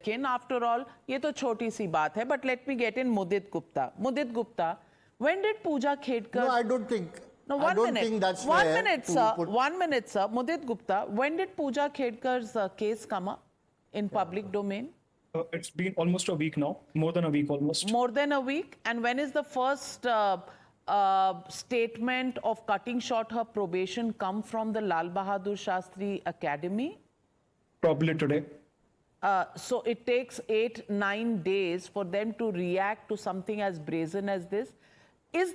in. After all, ये तो छोटी सी बात है. But let me get in Mudit Gupta. Mudit Gupta, when did Pooja Khedkar? No, I don't think. No, I don't think that's fair. 1 minute, sir. 1 minute, sir. Mudit Gupta, when did Pooja Khedkar's case come up in public domain? It's been almost a week now, more than a week almost. More than a week? And when is the first statement of cutting short her probation come from the Lal Bahadur Shastri Academy? Probably today. So it takes 8-9 days for them to react to something as brazen as this. Is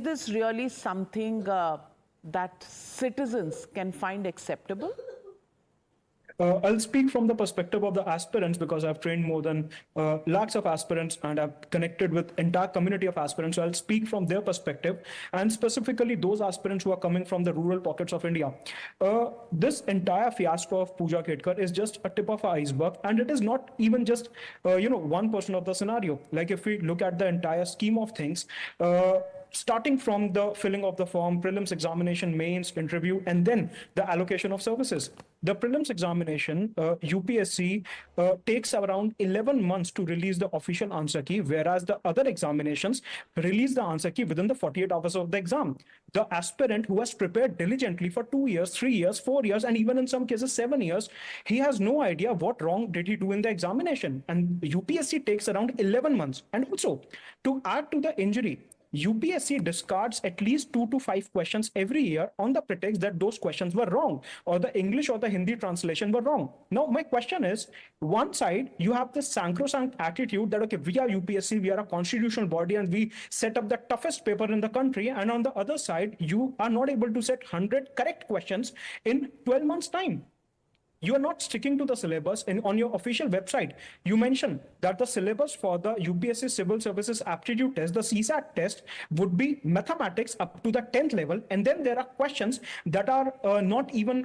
this really something that citizens can find acceptable? I'll speak from the perspective of the aspirants because I've trained more than lakhs of aspirants and I've connected with entire community of aspirants. So I'll speak from their perspective and specifically those aspirants who are coming from the rural pockets of India. This entire fiasco of Pooja Khedkar is just a tip of the iceberg, and it is not even just 1% of the scenario. Like if we look at the entire scheme of things, starting from the filling of the form, prelims examination, mains, interview, and then the allocation of services. The prelims examination, UPSC takes around 11 months to release the official answer key, whereas the other examinations release the answer key within the 48 hours of the exam. The aspirant who has prepared diligently for 2 years, 3 years, 4 years, and even in some cases 7 years, he has no idea what wrong did he do in the examination. And UPSC takes around 11 months. And also, to add to the injury, UPSC discards at least 2 to 5 questions every year on the pretext that those questions were wrong or the English or the Hindi translation were wrong. Now, my question is, one side, you have this sacrosanct attitude that, okay, we are UPSC, we are a constitutional body and we set up the toughest paper in the country. And on the other side, you are not able to set 100 correct questions in 12 months' time. You are not sticking to the syllabus. On your official website, you mention that the syllabus for the UPSC Civil Services Aptitude Test, the CSAT test, would be mathematics up to the 10th level. And then there are questions that are not even,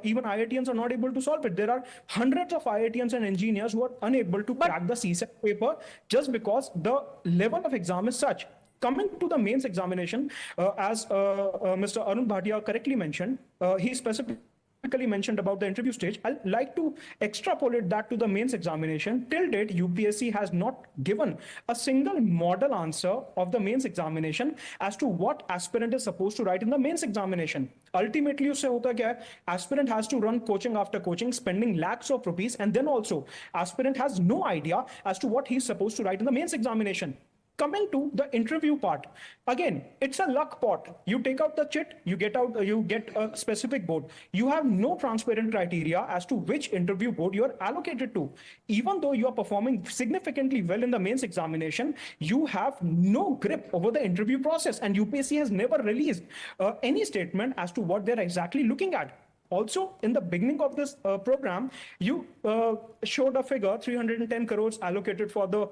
even IITians are not able to solve it. There are hundreds of IITians and engineers who are unable to crack the CSAT paper just because the level of exam is such. Coming to the mains examination, as Mr. Arun Bhatia correctly mentioned, he specifically mentioned about the interview stage. I'd like to extrapolate that to the mains examination. Till date, UPSC has not given a single model answer of the mains examination as to what aspirant is supposed to write in the mains examination. Ultimately, usse hota kya hai? Aspirant has to run coaching after coaching, spending lakhs of rupees, and then also aspirant has no idea as to what he's supposed to write in the mains examination. Coming to the interview part, again, it's a luck pot. You take out the chit, you get a specific board. You have no transparent criteria as to which interview board you are allocated to. Even though you are performing significantly well in the mains examination, you have no grip over the interview process, and UPSC has never released any statement as to what they're exactly looking at. Also, in the beginning of this program, you showed a figure, 310 crores allocated for the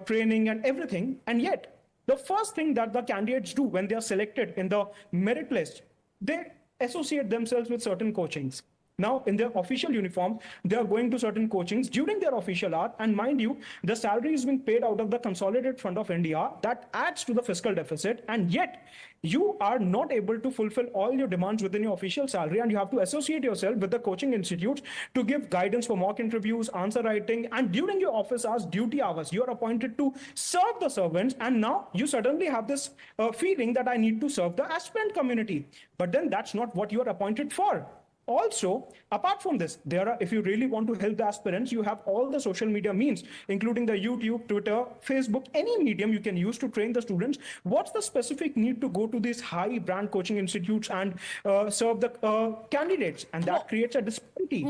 training and everything. And yet, the first thing that the candidates do when they are selected in the merit list, they associate themselves with certain coachings. Now, in their official uniform, they are going to certain coachings during their official hour. And mind you, the salary is being paid out of the Consolidated Fund of India. That adds to the fiscal deficit. And yet, you are not able to fulfill all your demands within your official salary. And you have to associate yourself with the coaching institutes to give guidance for mock interviews, answer writing. And during your office hours, duty hours, you are appointed to serve the servants. And now you suddenly have this feeling that I need to serve the aspirant community. But then that's not what you are appointed for. Also, apart from this, if you really want to help the aspirants, you have all the social media means, including the YouTube, Twitter, Facebook, any medium you can use to train the students. What's the specific need to go to these high brand coaching institutes and serve the candidates? And that creates a disparity.